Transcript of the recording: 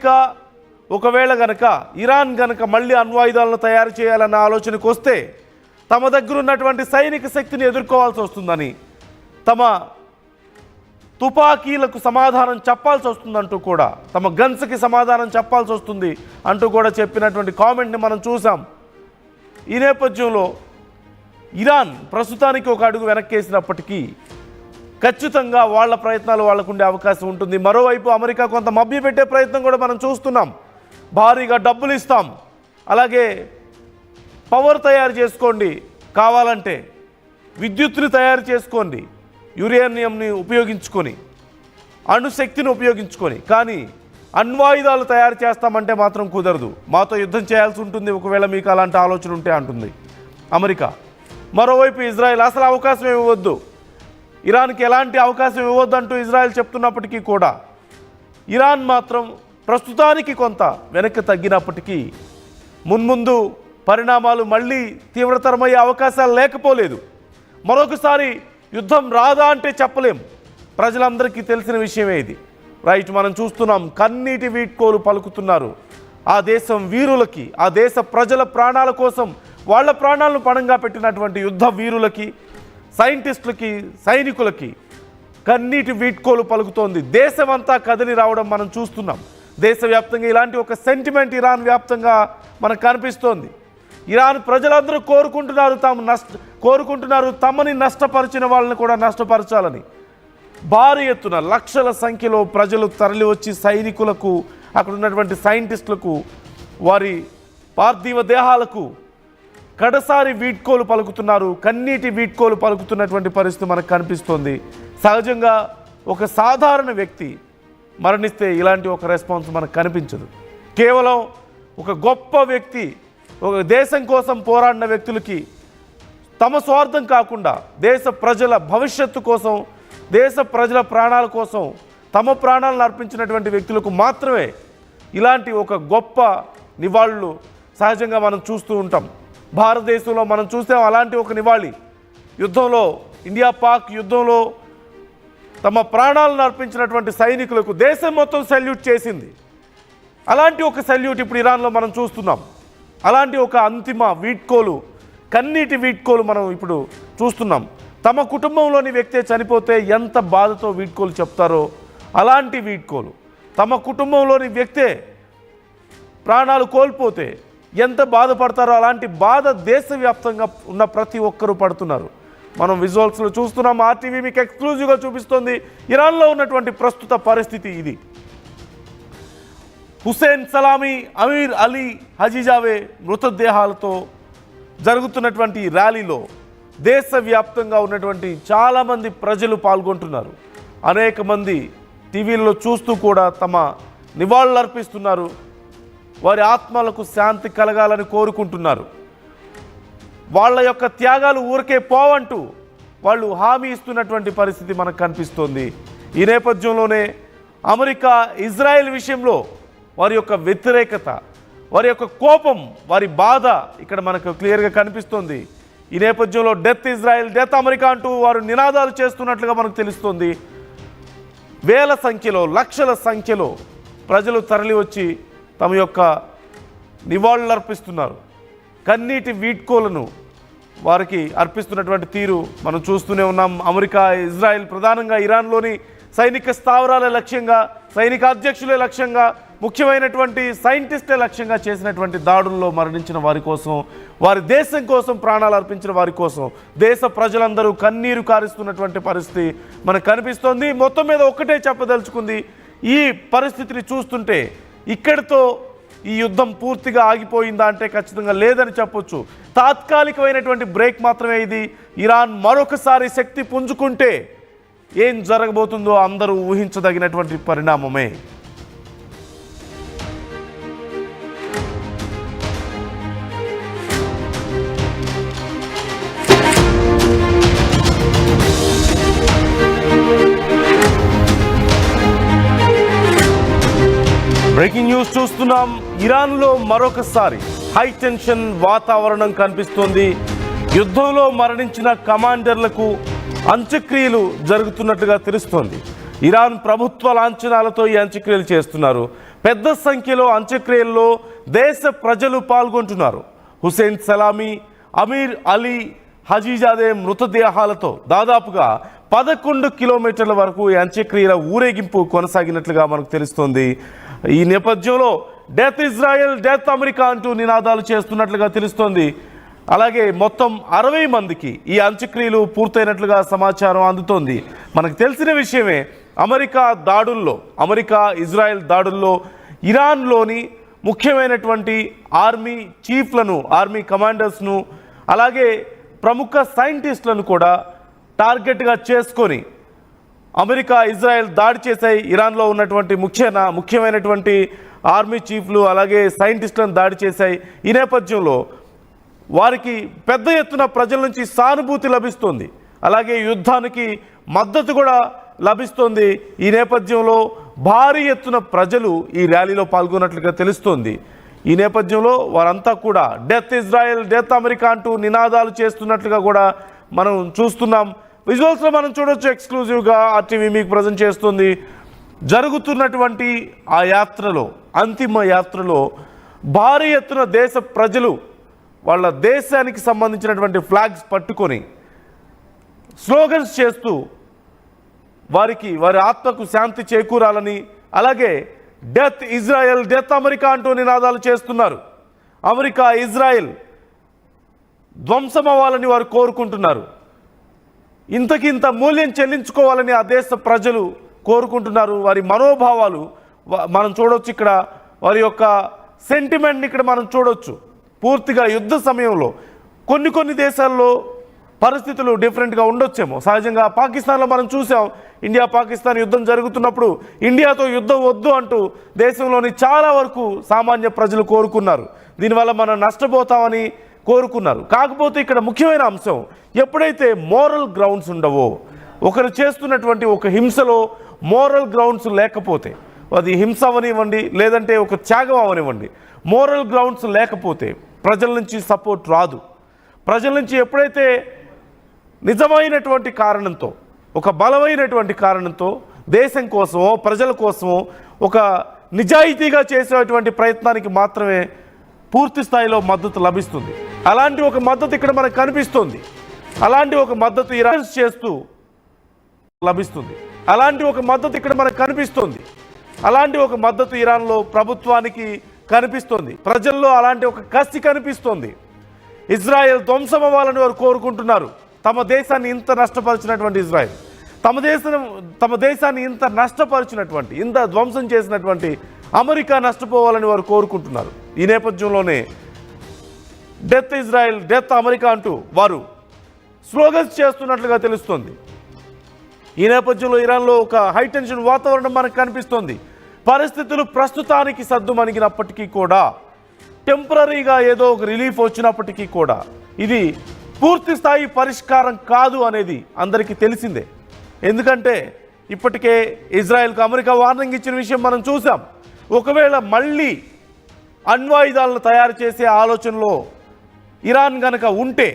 America ఒకవేళ గనక Iran గనక మళ్ళీ అణ్వాయుధాలను తయారు చేయాలన్న ఆలోచనకు వస్తే తమ దగ్గర ఉన్నటువంటి సైనిక శక్తిని ఎదుర్కోవాల్సి వస్తుందని, తమ తుపాకీలకు సమాధానం చెప్పాల్సి వస్తుందంటూ కూడా, తమ గన్స్కి సమాధానం చెప్పాల్సి వస్తుంది అంటూ కూడా చెప్పినటువంటి కామెంట్ని మనం చూసాం. ఈ నేపథ్యంలో ఇరాన్ ప్రస్తుతానికి ఒక అడుగు వెనక్కేసినప్పటికీ ఖచ్చితంగా వాళ్ళ ప్రయత్నాలు వాళ్ళకు ఉండే అవకాశం ఉంటుంది. మరోవైపు అమెరికా కొంత మభ్యపెట్టే ప్రయత్నం కూడా మనం చూస్తున్నాం. భారీగా డబ్బులు ఇస్తాం, అలాగే పవర్ తయారు చేసుకోండి, కావాలంటే విద్యుత్తుని తయారు చేసుకోండి, యురేనియంని ఉపయోగించుకొని, అణుశక్తిని ఉపయోగించుకొని, కానీ అణ్వాయుధాలు తయారు చేస్తామంటే మాత్రం కుదరదు, మాతో యుద్ధం చేయాల్సి ఉంటుంది ఒకవేళ మీకు అలాంటి ఆలోచన ఉంటే అంటుంది అమెరికా. మరోవైపు ఇజ్రాయెల్ అసలు అవకాశం ఇవ్వద్దు, ఇరాన్కి ఎలాంటి అవకాశం ఇవ్వద్దు అంటూ ఇజ్రాయెల్ చెప్తున్నప్పటికీ కూడా ఇరాన్ మాత్రం ప్రస్తుతానికి కొంత వెనక్కి తగ్గినప్పటికీ మున్ముందు పరిణామాలు మళ్ళీ తీవ్రతరమయ్యే అవకాశాలు లేకపోలేదు. మరొకసారి యుద్ధం రాదా అంటే చెప్పలేం, ప్రజలందరికీ తెలిసిన విషయమే ఇది. రైట్, మనం చూస్తున్నాం కన్నీటి వీడ్కోలు పలుకుతున్నారు ఆ దేశం వీరులకి, ఆ దేశ ప్రజల ప్రాణాల కోసం వాళ్ళ ప్రాణాలను పణంగా పెట్టినటువంటి యుద్ధ వీరులకి, సైంటిస్టులకి, సైనికులకి కన్నీటి వీడ్కోలు పలుకుతోంది. దేశమంతా కదిలి రావడం మనం చూస్తున్నాం. దేశవ్యాప్తంగా ఇలాంటి ఒక సెంటిమెంట్ ఇరాన్ వ్యాప్తంగా మనకు కనిపిస్తోంది. ఇరాన్ ప్రజలందరూ కోరుకుంటున్నారు తమని నష్టపరిచిన వాళ్ళని కూడా నష్టపరచాలని. భారీ ఎత్తున లక్షల సంఖ్యలో ప్రజలు తరలి వచ్చి సైనికులకు, అక్కడ ఉన్నటువంటి సైంటిస్టులకు, వారి పార్థివ దేహాలకు కడసారి వీడ్కోలు పలుకుతున్నారు, కన్నీటి వీడ్కోలు పలుకుతున్నటువంటి పరిస్థితి మనకు కనిపిస్తోంది. సహజంగా ఒక సాధారణ వ్యక్తి మరణిస్తే ఇలాంటి ఒక రెస్పాన్స్ మనకు కనిపించదు. కేవలం ఒక గొప్ప వ్యక్తి, ఒక దేశం కోసం పోరాడిన వ్యక్తులకి తమ స్వార్థం కాకుండా దేశ ప్రజల భవిష్యత్తు కోసం, దేశ ప్రజల ప్రాణాల కోసం తమ ప్రాణాలను అర్పించినటువంటి వ్యక్తులకు మాత్రమే ఇలాంటి ఒక గొప్ప నివాళులు సహజంగా మనం చూస్తూ ఉంటాం. భారతదేశంలో మనం చూసాం అలాంటి ఒక నివాళి. యుద్ధంలో, ఇండియా పాక్ యుద్ధంలో తమ ప్రాణాలను అర్పించినటువంటి సైనికులకు దేశం మొత్తం సెల్యూట్ చేసింది. అలాంటి ఒక సెల్యూట్ ఇప్పుడు ఇరాన్లో మనం చూస్తున్నాం. అలాంటి ఒక అంతిమ వీడ్కోలు, కన్నీటి వీడ్కోలు మనం ఇప్పుడు చూస్తున్నాం. తమ కుటుంబంలోని వ్యక్తే చనిపోతే ఎంత బాధతో వీడ్కోలు చెప్తారో అలాంటి వీడ్కోలు, తమ కుటుంబంలోని వ్యక్తే ప్రాణాలు కోల్పోతే ఎంత బాధపడతారో అలాంటి బాధ దేశవ్యాప్తంగా ఉన్న ప్రతి ఒక్కరూ పడుతున్నారు. మనం విజువల్స్లో చూస్తున్నాం. ఆర్టీవీ మీకు ఎక్స్క్లూజివ్గా చూపిస్తోంది ఇరాన్లో ఉన్నటువంటి ప్రస్తుత పరిస్థితి ఇది. హుసేన్ సలామీ, అమీర్ అలీ హజీజావే మృతదేహాలతో జరుగుతున్నటువంటి ర్యాలీలో దేశవ్యాప్తంగా ఉన్నటువంటి చాలామంది ప్రజలు పాల్గొంటున్నారు. అనేక మంది టీవీల్లో చూస్తూ కూడా తమ నివాళులర్పిస్తున్నారు. వారి ఆత్మలకు శాంతి కలగాలని కోరుకుంటున్నారు. వాళ్ళ యొక్క త్యాగాలు ఊరికే పోవంటూ వాళ్ళు హామీ ఇస్తున్నటువంటి పరిస్థితి మనకు కనిపిస్తోంది. ఈ నేపథ్యంలోనే అమెరికా ఇజ్రాయెల్ విషయంలో వారి యొక్క వ్యతిరేకత, వారి యొక్క కోపం, వారి బాధ ఇక్కడ మనకు క్లియర్గా కనిపిస్తోంది. ఈ నేపథ్యంలో డెత్ ఇజ్రాయెల్, డెత్ అమెరికా అంటూ వారు నినాదాలు చేస్తున్నట్లుగా మనకు తెలుస్తోంది. వేల సంఖ్యలో, లక్షల సంఖ్యలో ప్రజలు తరలి వచ్చి తమ యొక్క నివాళులు అర్పిస్తున్నారు. కన్నీటి వీడ్కోలను వారికి అర్పిస్తున్నటువంటి తీరు మనం చూస్తూనే ఉన్నాం. అమెరికా, ఇజ్రాయెల్ ప్రధానంగా ఇరాన్లోని సైనిక స్థావరాల లక్ష్యంగా, సైనిక అధ్యక్షులే లక్ష్యంగా, ముఖ్యమైనటువంటి సైంటిస్టులే లక్ష్యంగా చేసినటువంటి దాడుల్లో మరణించిన వారి కోసం, వారి దేశం కోసం ప్రాణాలు అర్పించిన వారి కోసం దేశ ప్రజలందరూ కన్నీరు కారుస్తున్నటువంటి పరిస్థితి మనకు కనిపిస్తోంది. మొత్తం మీద ఒక్కటే చెప్పదలుచుకుంది, ఈ పరిస్థితిని చూస్తుంటే ఇక్కడితో ఈ యుద్ధం పూర్తిగా ఆగిపోయిందా అంటే ఖచ్చితంగా లేదని చెప్పొచ్చు. తాత్కాలికమైనటువంటి బ్రేక్ మాత్రమే ఇది. ఇరాన్ మరొకసారి శక్తి పుంజుకుంటే ఏం జరగబోతుందో అందరూ ఊహించదగినటువంటి పరిణామమే. బ్రేకింగ్ న్యూస్ చూస్తున్నాం. ఇరాన్లో మరొకసారి హై టెన్షన్ వాతావరణం కనిపిస్తోంది. యుద్ధంలో మరణించిన కమాండర్లకు అంత్యక్రియలు జరుగుతున్నట్లుగా తెలుస్తోంది. ఇరాన్ ప్రభుత్వ లాంఛనాలతో ఈ అంత్యక్రియలు చేస్తున్నారు. పెద్ద సంఖ్యలో అంత్యక్రియల్లో దేశ ప్రజలు పాల్గొంటున్నారు. హుసేన్ సలామీ, అమీర్ అలీ హజీజాదే మృతదేహాలతో దాదాపుగా 11 కిలోమీటర్ల వరకు ఈ అంత్యక్రియల ఊరేగింపు కొనసాగినట్లుగా మనకు తెలుస్తోంది. ఈ నేపథ్యంలో డెత్ ఇజ్రాయెల్, డెత్ అమెరికా అంటూ నినాదాలు చేస్తున్నట్లుగా తెలుస్తోంది. అలాగే మొత్తం 60 మందికి ఈ అంత్యక్రియలు పూర్తయినట్లుగా సమాచారం అందుతోంది. మనకు తెలిసిన విషయమే, అమెరికా ఇజ్రాయెల్ దాడుల్లో ఇరాన్లోని ముఖ్యమైనటువంటి ఆర్మీ చీఫ్లను, ఆర్మీ కమాండర్స్ను, అలాగే ప్రముఖ సైంటిస్టులను కూడా టార్గెట్గా చేసుకొని అమెరికా ఇజ్రాయెల్ దాడి చేశాయి. ఇరాన్లో ఉన్నటువంటి ముఖ్యమైనటువంటి ఆర్మీ చీఫ్లు అలాగే సైంటిస్టులను దాడి చేశాయి. ఈ నేపథ్యంలో వారికి పెద్ద ఎత్తున ప్రజల నుంచి సానుభూతి లభిస్తుంది, అలాగే యుద్ధానికి మద్దతు కూడా లభిస్తుంది. ఈ నేపథ్యంలో భారీ ఎత్తున ప్రజలు ఈ ర్యాలీలో పాల్గొన్నట్లుగా తెలుస్తోంది. ఈ నేపథ్యంలో వారంతా కూడా డెత్ ఇజ్రాయెల్, డెత్ అమెరికా అంటూ నినాదాలు చేస్తున్నట్లుగా కూడా మనం చూస్తున్నాం. విజువల్స్లో మనం చూడొచ్చు. ఎక్స్క్లూజివ్గా RTV మీకు ప్రజెంట్ చేస్తుంది. జరుగుతున్నటువంటి ఆ యాత్రలో, అంతిమ యాత్రలో భారీ ఎత్తున దేశ ప్రజలు వాళ్ళ దేశానికి సంబంధించినటువంటి ఫ్లాగ్స్ పట్టుకొని స్లోగన్స్ చేస్తూ వారి ఆత్మకు శాంతి చేకూరాలని, అలాగే డెత్ ఇజ్రాయెల్, డెత్ అమెరికా అంటూ నినాదాలు చేస్తున్నారు. అమెరికా ఇజ్రాయెల్ ధ్వంసం అవ్వాలని వారు కోరుకుంటున్నారు. ఇంతకింత మూల్యం చెల్లించుకోవాలని ఆ దేశ ప్రజలు కోరుకుంటున్నారు. వారి మనోభావాలు మనం చూడొచ్చు. ఇక్కడ వారి యొక్క సెంటిమెంట్ని ఇక్కడ మనం చూడొచ్చు. పూర్తిగా యుద్ధ సమయంలో కొన్ని దేశాల్లో పరిస్థితులు డిఫరెంట్గా ఉండొచ్చేమో. సహజంగా పాకిస్తాన్లో మనం చూసాం, ఇండియా పాకిస్తాన్ యుద్ధం జరుగుతున్నప్పుడు ఇండియాతో యుద్ధం వద్దు అంటూ దేశంలోని చాలా వరకు సామాన్య ప్రజలు కోరుకున్నారు. దీనివల్ల మనం నష్టపోతామని కోరుకున్నారు. కాకపోతే ఇక్కడ ముఖ్యమైన అంశం, ఎప్పుడైతే మోరల్ గ్రౌండ్స్ ఉండవో, ఒకరు చేస్తున్నటువంటి ఒక హింసలో మోరల్ గ్రౌండ్స్ లేకపోతే, అది హింస అవనివ్వండి లేదంటే ఒక త్యాగం అవనివ్వండి, మోరల్ గ్రౌండ్స్ లేకపోతే ప్రజల నుంచి సపోర్ట్ రాదు. ప్రజల నుంచి ఎప్పుడైతే నిజమైనటువంటి కారణంతో, ఒక బలమైనటువంటి కారణంతో దేశం కోసమో ప్రజల కోసమో ఒక నిజాయితీగా చేసేటువంటి ప్రయత్నానికి మాత్రమే పూర్తి స్థాయిలో మద్దతు లభిస్తుంది. అలాంటి ఒక మద్దతు ఇక్కడ మనకు కనిపిస్తుంది. అలాంటి ఒక మద్దతు ఇరాన్ చేస్తూ లభిస్తుంది. అలాంటి ఒక మద్దతు ఇక్కడ మనకు కనిపిస్తుంది. అలాంటి ఒక మద్దతు ఇరాన్లో ప్రభుత్వానికి కనిపిస్తుంది. ప్రజల్లో అలాంటి ఒక కసి కనిపిస్తుంది. ఇజ్రాయెల్ ధ్వంసం అవ్వాలని వారు కోరుకుంటున్నారు. తమ దేశాన్ని ఇంత నష్టపరిచినటువంటి ఇజ్రాయెల్, తమ దేశాన్ని ఇంత నష్టపరిచినటువంటి, ఇంత ధ్వంసం చేసినటువంటి అమెరికా నష్టపోవాలని వారు కోరుకుంటున్నారు. ఈ నేపథ్యంలోనే డెత్ ఇజ్రాయెల్, డెత్ అమెరికా అంటూ వారు స్లోగన్స్ చేస్తున్నట్లుగా తెలుస్తోంది. ఈ నేపథ్యంలో ఇరాన్లో ఒక హైటెన్షన్ వాతావరణం మనకు కనిపిస్తోంది. పరిస్థితులు ప్రస్తుతానికి సద్దుమణిగినప్పటికీ కూడా, టెంపరీగా ఏదో ఒక రిలీఫ్ వచ్చినప్పటికీ కూడా ఇది పూర్తి స్థాయి పరిష్కారం కాదు అనేది అందరికీ తెలిసిందే. ఎందుకంటే ఇప్పటికే ఇజ్రాయెల్కు అమెరికా వార్నింగ్ ఇచ్చిన విషయం మనం చూసాం. ఒకవేళ మళ్ళీ అణ్వాయుధాలను తయారు చేసే ఆలోచనలో ఇరాన్ గనక ఉంటే